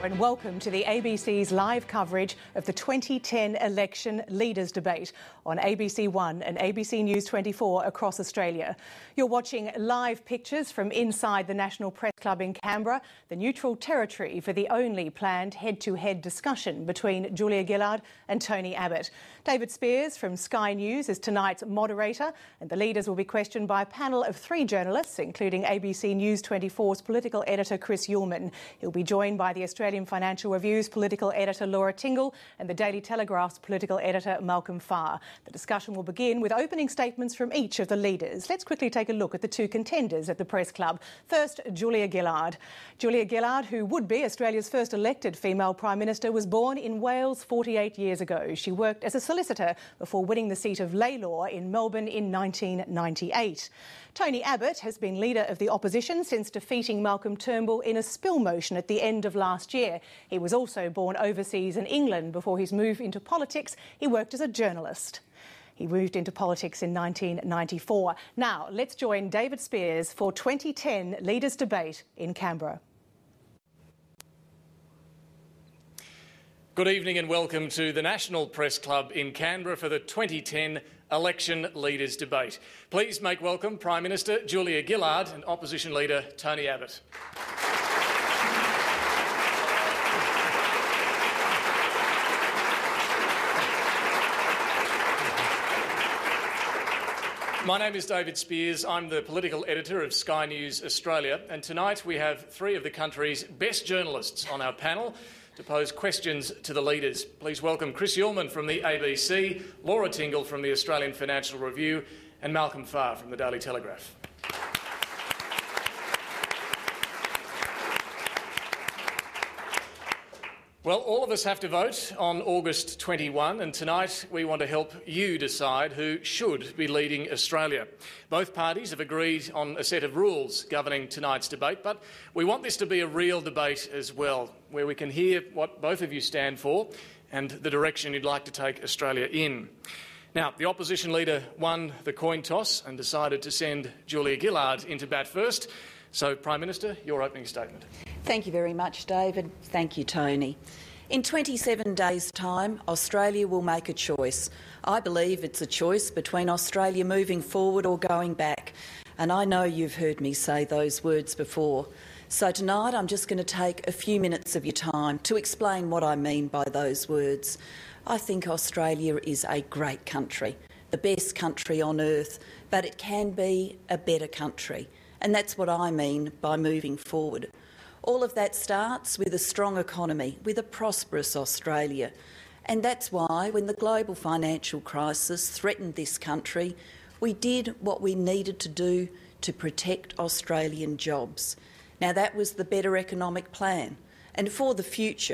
And welcome to the ABC's live coverage of the 2010 election leaders debate on ABC One and ABC News 24 across Australia. You're watching live pictures from inside the National Press Club in Canberra, the neutral territory for the only planned head-to-head discussion between Julia Gillard and Tony Abbott. David Spears from Sky News is tonight's moderator, and the leaders will be questioned by a panel of three journalists, including ABC News 24's political editor Chris Uhlmann. He'll be joined by the Australian Financial Review's political editor Laura Tingle and the Daily Telegraph's political editor Malcolm Farr. The discussion will begin with opening statements from each of the leaders. Let's quickly take a look at the two contenders at the Press Club. First, Julia Gillard. Julia Gillard, who would be Australia's first elected female Prime Minister, was born in Wales 48 years ago. She worked as a solicitor before winning the seat of Laylaw in Melbourne in 1998. Tony Abbott has been leader of the opposition since defeating Malcolm Turnbull in a spill motion at the end of last year. He was also born overseas in England. Before his move into politics, he worked as a journalist. He moved into politics in 1994. Now, let's join David Spears for 2010 Leaders' Debate in Canberra. Good evening and welcome to the National Press Club in Canberra for the 2010 Election Leaders Debate. Please make welcome Prime Minister Julia Gillard and Opposition Leader Tony Abbott. My name is David Spears. I'm the political editor of Sky News Australia, and tonight we have three of the country's best journalists on our panel to pose questions to the leaders. Please welcome Chris Uhlmann from the ABC, Laura Tingle from the Australian Financial Review and Malcolm Farr from the Daily Telegraph. Well, all of us have to vote on August 21, and tonight we want to help you decide who should be leading Australia. Both parties have agreed on a set of rules governing tonight's debate, but we want this to be a real debate as well, where we can hear what both of you stand for and the direction you'd like to take Australia in. Now, the opposition leader won the coin toss and decided to send Julia Gillard into bat first. So, Prime Minister, your opening statement. Thank you very much, David. Thank you, Tony. In 27 days' time, Australia will make a choice. I believe it's a choice between Australia moving forward or going back. And I know you've heard me say those words before. So tonight I'm just going to take a few minutes of your time to explain what I mean by those words. I think Australia is a great country, the best country on earth, but it can be a better country. And that's what I mean by moving forward. All of that starts with a strong economy, with a prosperous Australia. And that's why, when the global financial crisis threatened this country, we did what we needed to do to protect Australian jobs. Now, that was the Better Economic Plan. And for the future,